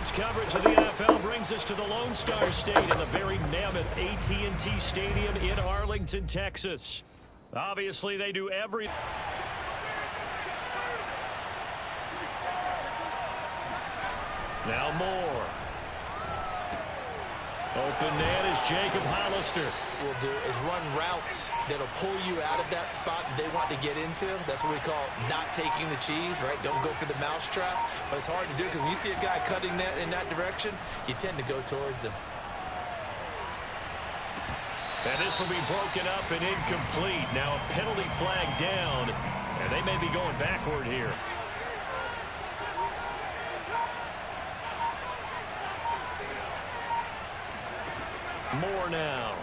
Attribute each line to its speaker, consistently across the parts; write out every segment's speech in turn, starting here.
Speaker 1: Sports coverage of the NFL brings us to the Lone Star State in the very mammoth AT&T Stadium in Arlington, Texas. Obviously, they do every... Now Moore. Open net is Jacob Hollister.
Speaker 2: Will do is run routes that'll pull you out of that spot that they want to get into. That's what we call not taking the cheese, right? Don't go for the mousetrap. But it's hard to do because when you see a guy cutting that in that direction, you tend to go towards him.
Speaker 1: And this will be broken up and incomplete. Now a penalty flag down, and they may be going backward here. Moore now.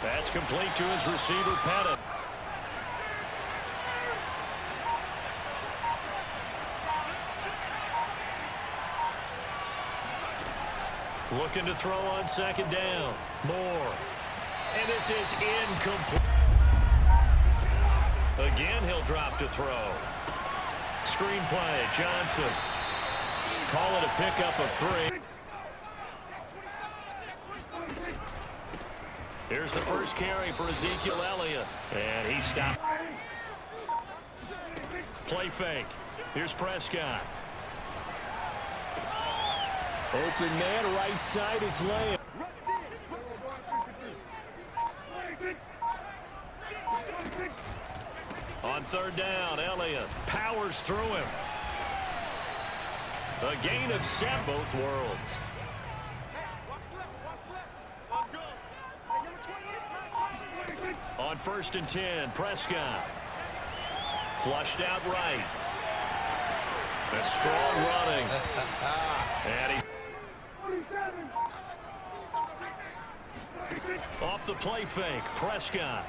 Speaker 1: That's complete to his receiver, Pettit. Looking to throw on second down. Moore. And this is incomplete. Again, he'll drop to throw. Screenplay, Johnson. Call it a pickup of 3. Here's the first carry for Ezekiel Elliott. And he stopped. Play fake. Here's Prescott. Open man, right side, it's Lamb. On third down, Elliott powers through him. A gain of 7, both worlds. On 1st and 10, Prescott. Flushed out right. That's strong running. And he... Off the play fake, Prescott.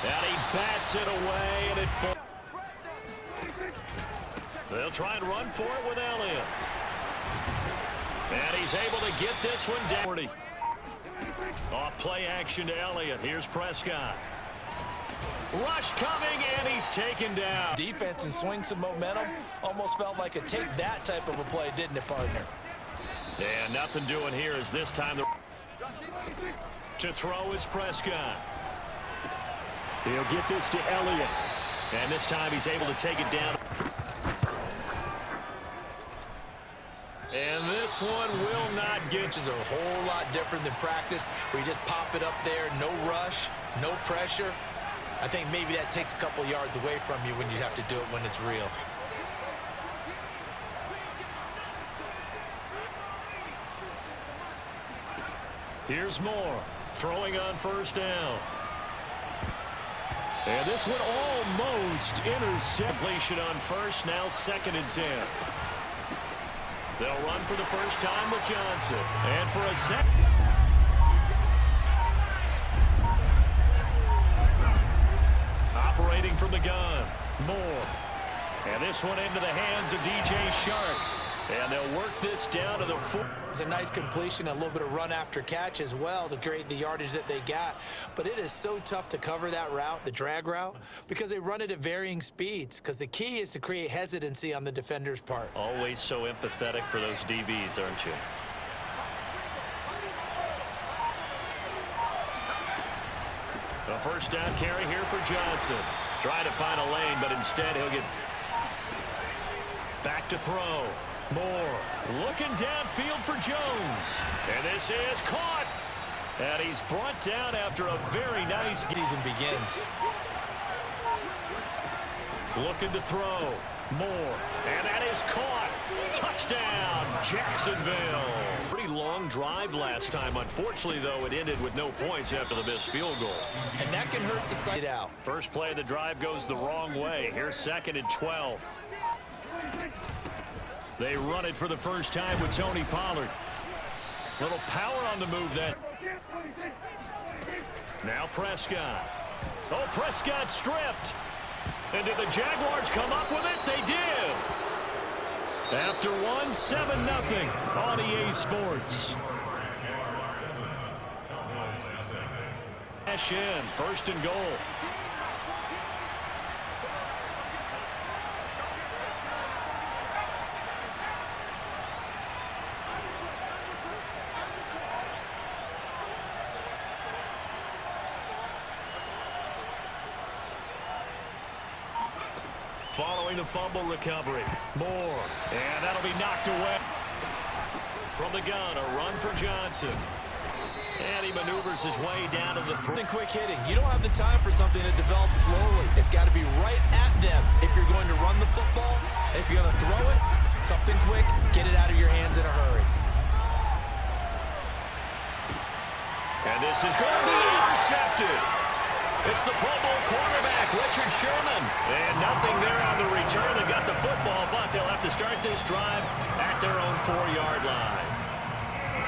Speaker 1: And he bats it away, and it falls. They'll try and run for it with Elliott. And he's able to get this one down. Off play action to Elliott. Here's Prescott. Rush coming, and he's taken down.
Speaker 2: Defense and swing some momentum. Almost felt like a take that type of a play, didn't it, partner?
Speaker 1: Yeah, nothing doing here is this time to throw is Prescott. He'll get this to Elliott. And this time he's able to take it down. And this one will not get.
Speaker 2: Which is a whole lot different than practice, where you just pop it up there, no rush, no pressure. I think maybe that takes a couple yards away from you when you have to do it when it's real.
Speaker 1: Here's Moore, throwing on first down. And this one almost interception on first, now 2nd and 10. They'll run for the first time with Johnson. And for a second. Operating from the gun, Moore. And this one into the hands of DJ Shark. And they'll work this down to the 4.
Speaker 2: It's a nice completion, a little bit of run after catch as well to create the yardage that they got. But it is so tough to cover that route, the drag route, because they run it at varying speeds. Because the key is to create hesitancy on the defender's part.
Speaker 1: Always so empathetic for those DBs, aren't you? A first down carry here for Johnson. Trying to find a lane, but instead he'll get back to throw. Moore looking downfield for Jones. And this is caught. And he's brought down after a very nice
Speaker 2: season begins.
Speaker 1: Looking to throw. Moore. And that is caught. Touchdown, Jacksonville. Pretty long drive last time. Unfortunately, though, it ended with no points after the missed field goal.
Speaker 2: And that can hurt the side out.
Speaker 1: First play of the drive goes the wrong way. Here's 2nd and 12. They run it for the first time with Tony Pollard. Little power on the move then. Now Prescott. Oh, Prescott stripped. And did the Jaguars come up with it? They did. After one, 7-0 on EA Sports. Dash in, 1st and goal. Following the fumble recovery. Moore. And that'll be knocked away. From the gun, a run for Johnson. And he maneuvers his way down to the throw.
Speaker 2: Quick hitting. You don't have the time for something that develops slowly. It's got to be right at them if you're going to run the football. And if you're going to throw it, something quick, get it out of your hands in a hurry.
Speaker 1: And this is going to be intercepted. It's the Pro Bowl quarterback, Richard Sherman. And nothing there on the return. They got the football, but they'll have to start this drive at their own 4-yard line.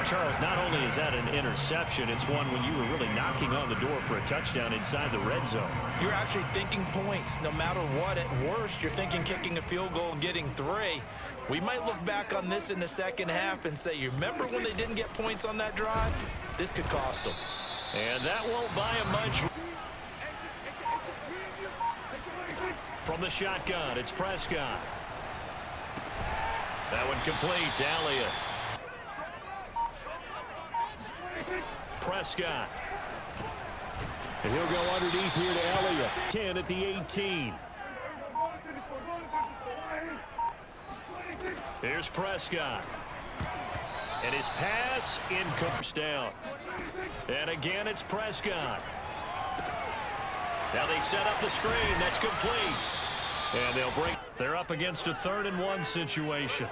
Speaker 1: Charles, not only is that an interception, it's one when you were really knocking on the door for a touchdown inside the red zone.
Speaker 2: You're actually thinking points. No matter what, at worst, you're thinking kicking a field goal and getting 3. We might look back on this in the second half and say, you remember when they didn't get points on that drive? This could cost them.
Speaker 1: And that won't buy them much. From the shotgun, it's Prescott. That one complete to Elliott. Prescott. And he'll go underneath here to Elliott. 10 at the 18. Here's Prescott. And his pass incomplete down. And again, it's Prescott. Now they set up the screen. That's complete. And they're up against a 3rd and 1 situation.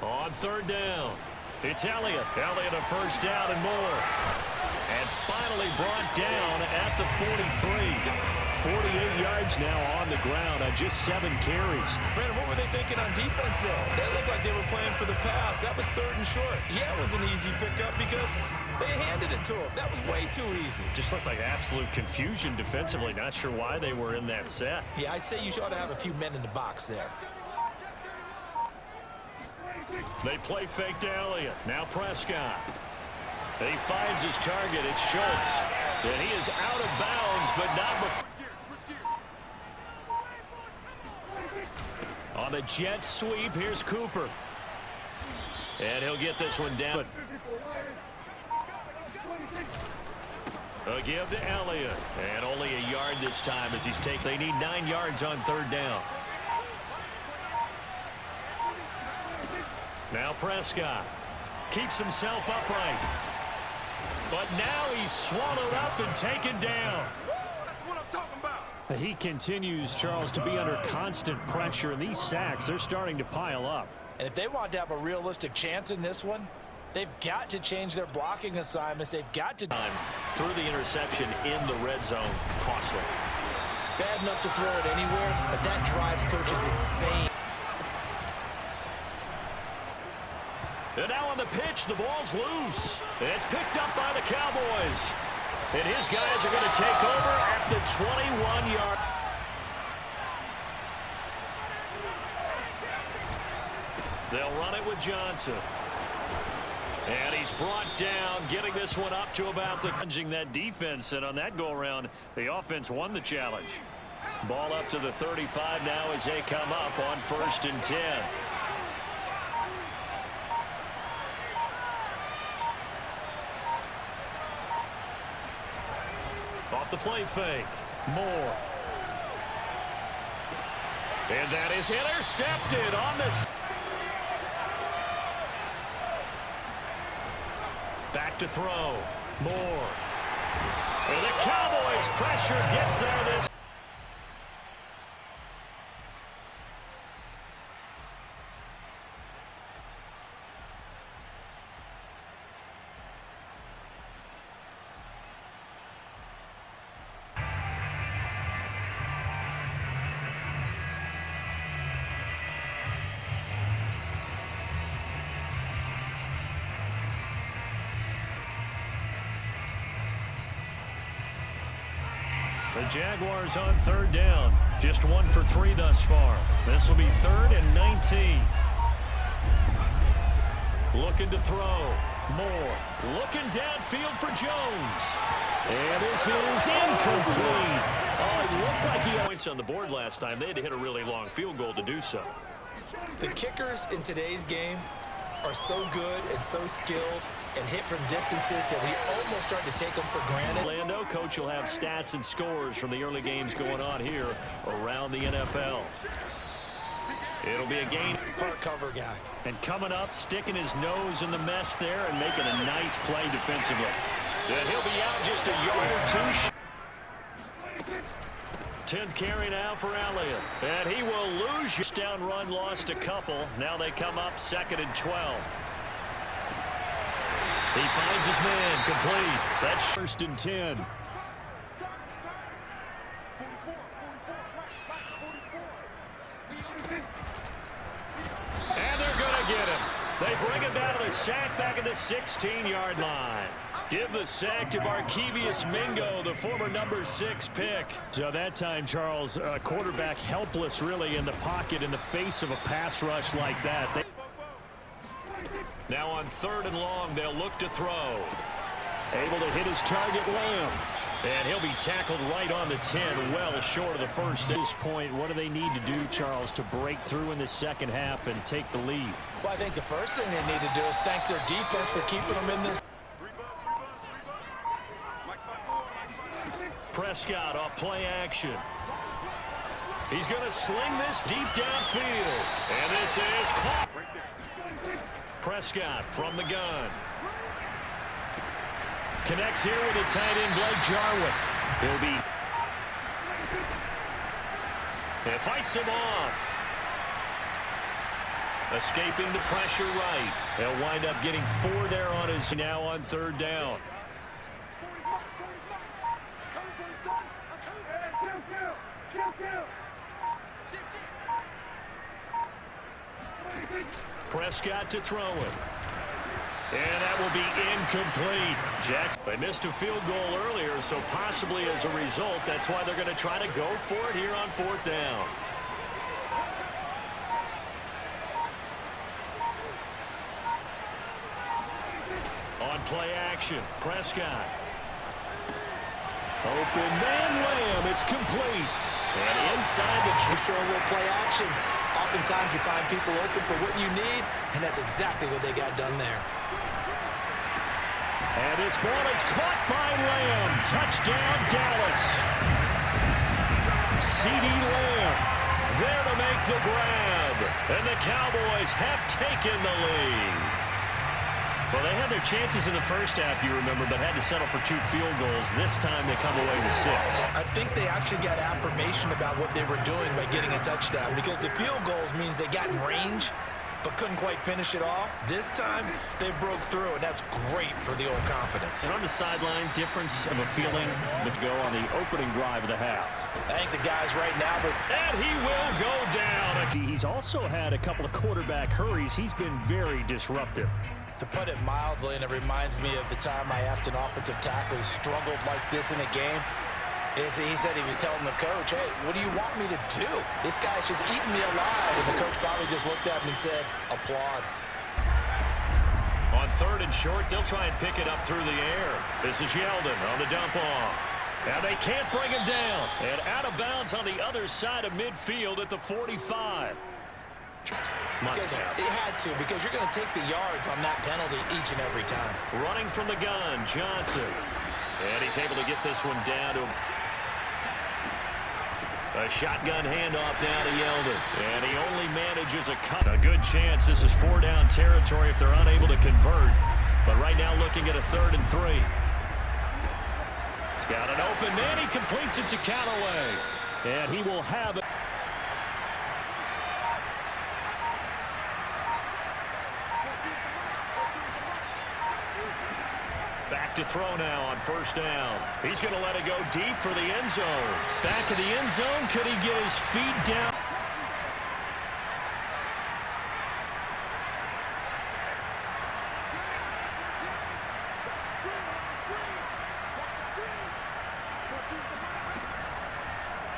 Speaker 1: On 3rd down. It's Elliott. Elliott a first down and more. And finally brought down at the 43. 48 yards now on the ground on just 7 carries.
Speaker 2: Brandon, what were they thinking on defense there? They looked like they were playing for the pass. That was 3rd and short. Yeah, it was an easy pickup because they handed it to him. That was way too easy.
Speaker 1: Just looked like absolute confusion defensively. Not sure why they were in that set.
Speaker 2: Yeah, I'd say you ought to have a few men in the box there.
Speaker 1: They play fake to Elliott. Now Prescott. He finds his target. It's Schultz. And he is out of bounds, but not before. On the jet sweep, here's Cooper. And he'll get this one down. A give to Elliott. And only a yard this time as he's taken. They need 9 yards on 3rd down. Now Prescott keeps himself upright. But now he's swallowed up and taken down. He continues, Charles, to be under constant pressure, and these sacks, they're starting to pile up.
Speaker 2: And if they want to have a realistic chance in this one, they've got to change their blocking assignments. They've got to.
Speaker 1: Through the interception in the red zone, costly.
Speaker 2: Bad enough to throw it anywhere, but that drives coaches insane.
Speaker 1: And now on the pitch, the ball's loose. It's picked up by the Cowboys. And his guys are going to take over at the 21-yard. They'll run it with Johnson. And he's brought down, getting this one up to about the that defense. And on that go-around, the offense won the challenge. Ball up to the 35 now as they come up on 1st and 10. Off the play fake. Moore. And that is intercepted on the... Back to throw. Moore. And the Cowboys pressure gets there this... The Jaguars on 3rd down. Just 1 for 3 thus far. This will be 3rd and 19. Looking to throw. Moore. Looking downfield for Jones. And this is incomplete. Oh, it looked like he had points on the board last time. They had to hit a really long field goal to do so.
Speaker 2: The kickers in today's game are so good and so skilled and hit from distances that we almost start to take them for granted.
Speaker 1: Orlando coach will have stats and scores from the early games going on here around the NFL. It'll be a gain.
Speaker 2: Part cover guy.
Speaker 1: And coming up, sticking his nose in the mess there and making a nice play defensively. And he'll be out just a yard or two. 10th carry now for Elliott. And he will lose. Down run, lost a couple. Now they come up 2nd and 12. He finds his man complete. That's 1st and 10. And they're going to get him. They bring him down to the sack back at the 16-yard line. Give the sack to Barkevious Mingo, the former number 6 pick. So that time, Charles, a quarterback helpless really in the pocket in the face of a pass rush like that. Now on 3rd and long, they'll look to throw. Able to hit his target, Lamb. And he'll be tackled right on the 10, well short of the first. At this point, what do they need to do, Charles, to break through in the second half and take the lead?
Speaker 2: Well, I think the first thing they need to do is thank their defense for keeping them in this.
Speaker 1: Prescott off play action. He's going to sling this deep downfield. And this is caught. Prescott from the gun. Connects here with the tight end, Blake Jarwin. He'll be... And fights him off. Escaping the pressure right. He'll wind up getting 4 there on his now on 3rd down. Prescott to throw it. And that will be incomplete. Jackson, they missed a field goal earlier, so possibly as a result, that's why they're going to try to go for it here on 4th down. On play action, Prescott. Open man, Lamb. It's complete. And inside the
Speaker 2: We show a little play action. Oftentimes you find people open for what you need, and that's exactly what they got done there.
Speaker 1: And this ball is caught by Lamb. Touchdown, Dallas. C.D. Lamb there to make the grab. And the Cowboys have taken the lead. Well, they had their chances in the first half, you remember, but had to settle for 2 field goals. This time they come away with 6.
Speaker 2: I think they actually got affirmation about what they were doing by getting a touchdown, because the field goals means they got in range but couldn't quite finish it off. This time they broke through, and that's great for the old confidence.
Speaker 1: And on the sideline, difference of a feeling to go on the opening drive of the half.
Speaker 2: I think the guys right now,
Speaker 1: and he will go down. He's also had a couple of quarterback hurries. He's been very disruptive.
Speaker 2: To put it mildly, and it reminds me of the time I asked an offensive tackle who struggled like this in a game. He said he was telling the coach, hey, what do you want me to do? This guy's just eating me alive. And the coach probably just looked at him and said, applaud.
Speaker 1: On 3rd and short, they'll try and pick it up through the air. This is Yeldon on the dump off. And they can't bring him down. And out of bounds on the other side of midfield at the 45.
Speaker 2: Because it had to, because you're going to take the yards on that penalty each and every time.
Speaker 1: Running from the gun, Johnson. And he's able to get this one down to him. A shotgun handoff now to Yeldon. And he only manages a cut. A good chance this is 4-down territory if they're unable to convert. But right now looking at a 3rd and 3. He's got an open man. He completes it to Callaway. And he will have it. Back to throw now on 1st down. He's going to let it go deep for the end zone. Back of the end zone. Could he get his feet down?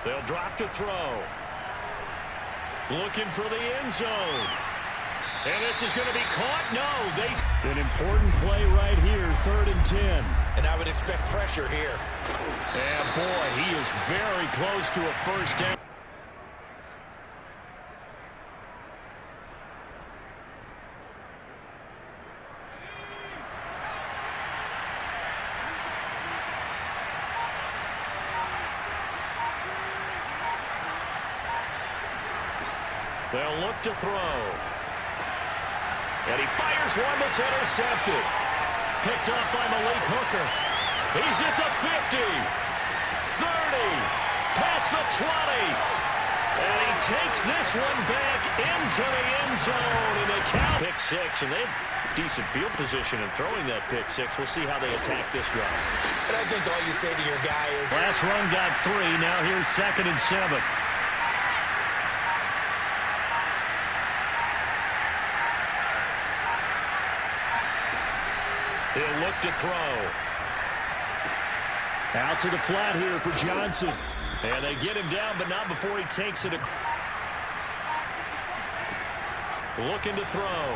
Speaker 1: They'll drop to throw. Looking for the end zone. And this is going to be caught. No, an important play right here, 3rd and 10.
Speaker 2: And I would expect pressure here.
Speaker 1: And boy, he is very close to a 1st down. They'll look to throw. And he fires one that's intercepted. Picked up by Malik Hooker. He's at the 50. 30. Past the 20. And he takes this one back into the end zone. And they count. Pick six. And they have decent field position in throwing that pick six. We'll see how they attack this drive.
Speaker 2: And I think all you say to your guy is...
Speaker 1: Last run got 3. Now here's 2nd and 7. He'll look to throw. Out to the flat here for Johnson. And they get him down, but not before he takes it. Looking to throw.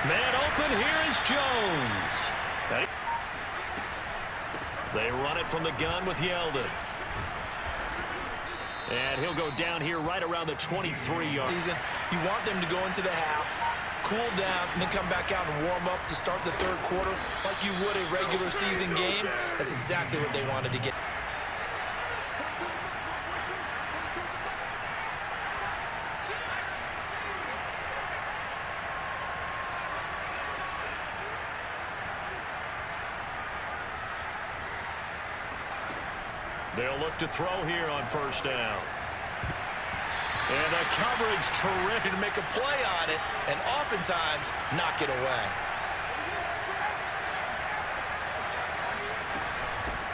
Speaker 1: Man open, here is Jones. They run it from the gun with Yeldon. And he'll go down here right around the 23-yard.
Speaker 2: You want them to go into the half, cool down, and then come back out and warm up to start the third quarter like you would a regular season game. That's exactly what they wanted to get.
Speaker 1: They'll look to throw here on 1st down. And the coverage terrific
Speaker 2: to make a play on it and oftentimes knock it away.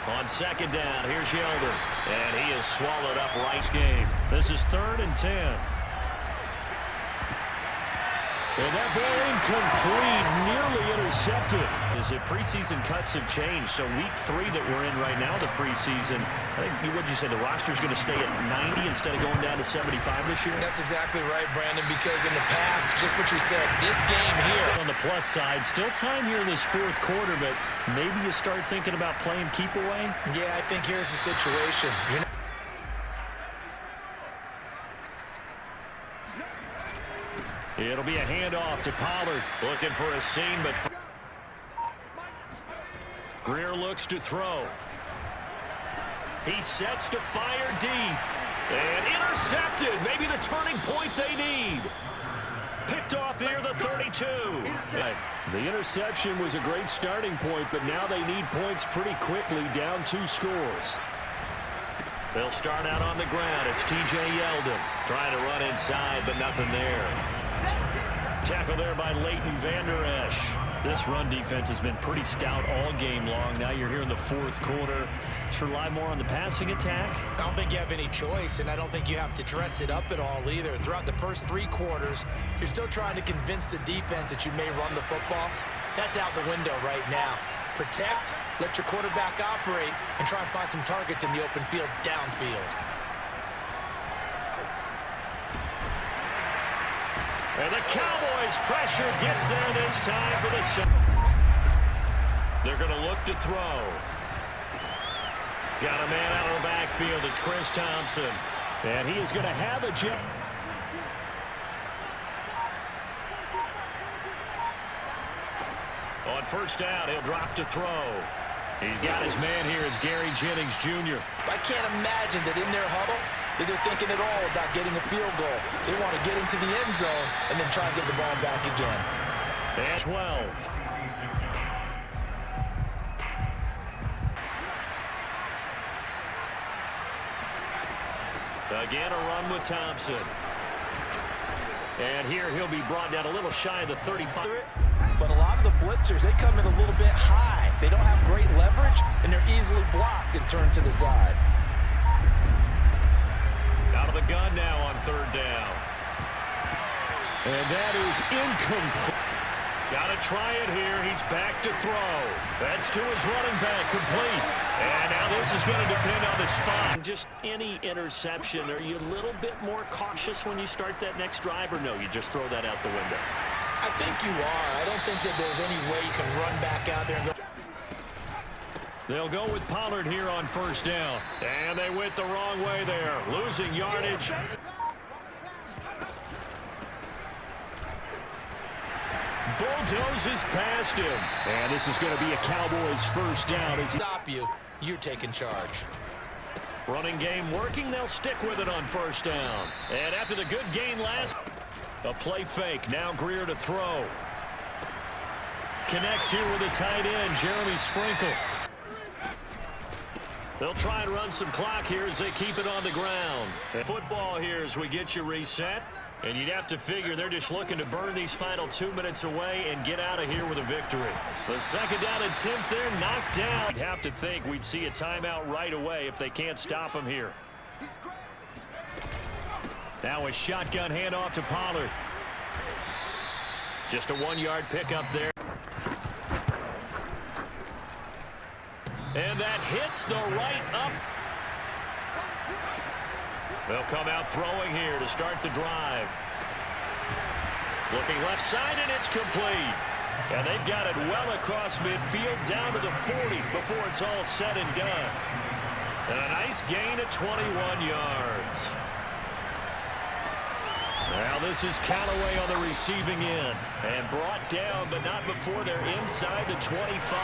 Speaker 1: On 2nd down, here's Yeldon. And he is swallowed up right game. This is 3rd and 10. And that ball incomplete, nearly intercepted. As the preseason cuts have changed, so week 3 that we're in right now, the preseason, I think, what'd you say, the roster's going to stay at 90 instead of going down to 75 this year?
Speaker 2: That's exactly right, Brandon, because in the past, just what you said, this game here.
Speaker 1: On the plus side, still time here in this 4th quarter, but maybe you start thinking about playing keep away?
Speaker 2: Yeah, I think here's the situation.
Speaker 1: It'll be a handoff to Pollard. Looking for a seam, but Greer looks to throw. He sets to fire deep. And intercepted. Maybe the turning point they need. Picked off near the 32. The interception was a great starting point, but now they need points pretty quickly, down 2 scores. They'll start out on the ground. It's T.J. Yeldon trying to run inside, but nothing there. Tackle there by Leighton Vander Esch. This run defense has been pretty stout all game long. Now you're here in the 4th quarter. Just rely more on the passing attack.
Speaker 2: I don't think you have any choice, and I don't think you have to dress it up at all either. Throughout the first 3 quarters, you're still trying to convince the defense that you may run the football. That's out the window right now. Protect, let your quarterback operate, and try and find some targets in the open field downfield.
Speaker 1: And the Cowboys' pressure gets there this time for the shot. They're going to look to throw. Got a man out of the backfield. It's Chris Thompson. And he is going to have a jump. On 1st down, he'll drop to throw. He's got his man here. It's Gary Jennings Jr.
Speaker 2: I can't imagine that in their huddle, that they're thinking at all about getting a field goal. They want to get into the end zone and then try and get the ball back again.
Speaker 1: And 12. Again, a run with Thompson. And here he'll be brought down a little shy of the 35.
Speaker 2: But a lot of the blitzers, they come in a little bit high. They don't have great leverage, and they're easily blocked and turned to the side.
Speaker 1: Out of the gun now on 3rd down. And that is incomplete. Got to try it here. He's back to throw. That's to his running back, complete. And now this is going to depend on the spot. Just any interception, are you a little bit more cautious when you start that next drive, or no, you just throw that out the window?
Speaker 2: I think you are. I don't think that there's any way you can run back out there and go.
Speaker 1: They'll go with Pollard here on 1st down. And they went the wrong way there, losing yardage. Bulldozes past him. And this is going to be a Cowboys 1st down.
Speaker 2: Stop you. You're taking charge.
Speaker 1: Running game working. They'll stick with it on first down. And after the good gain last, a play fake. Now Greer to throw. Connects here with a tight end, Jeremy Sprinkle. They'll try and run some clock here as they keep it on the ground. Football here as we get you reset. And you'd have to figure they're just looking to burn these final 2 minutes away and get out of here with a victory. The second down attempt there knocked down. You'd have to think we'd see a timeout right away if they can't stop him here. Now a shotgun handoff to Pollard. Just a 1-yard pickup there. And that hits the right up. They'll come out throwing here to start the drive. Looking left side, and it's complete. And they've got it well across midfield down to the 40 before it's all said and done. And a nice gain of 21 yards. Now this is Callaway on the receiving end. And brought down, but not before they're inside the 25.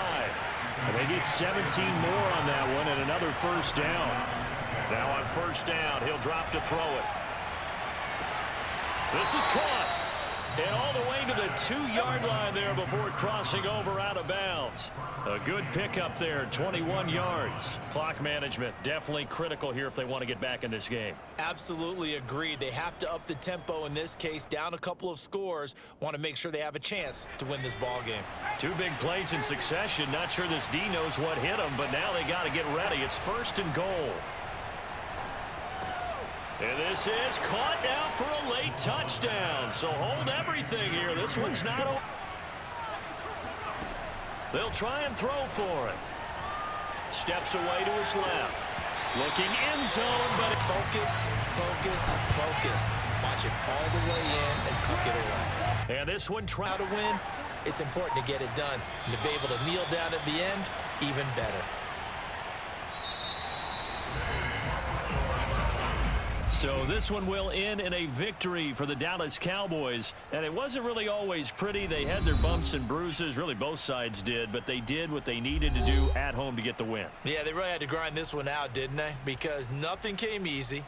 Speaker 1: And they get 17 more on that one and another first down. Now on first down, he'll drop to throw it. This is caught. And all the way to the 2-yard line there before crossing over out of bounds. A good pickup there, 21 yards. Clock management definitely critical here if they want to get back in this game.
Speaker 2: Absolutely agreed. They have to up the tempo in this case, down a couple of scores. Want to make sure they have a chance to win this ball game. 2
Speaker 1: big plays in succession. Not sure this D knows what hit them, but now they got to get ready. It's first and goal. And this is caught now for a late touchdown. So hold everything here. This one's not over. They'll try and throw for it. Steps away to his left. Looking end zone, but
Speaker 2: focus, focus, focus. Watch it all the way in and tuck it away.
Speaker 1: And this one
Speaker 2: try to win. It's important to get it done. And to be able to kneel down at the end, even better.
Speaker 1: So this one will end in a victory for the Dallas Cowboys. And it wasn't really always pretty. They had their bumps and bruises. Really, both sides did. But they did what they needed to do at home to get the win.
Speaker 2: Yeah, they really had to grind this one out, didn't they? Because nothing came easy.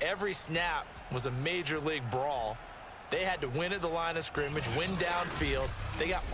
Speaker 2: Every snap was a major league brawl. They had to win at the line of scrimmage, win downfield. They got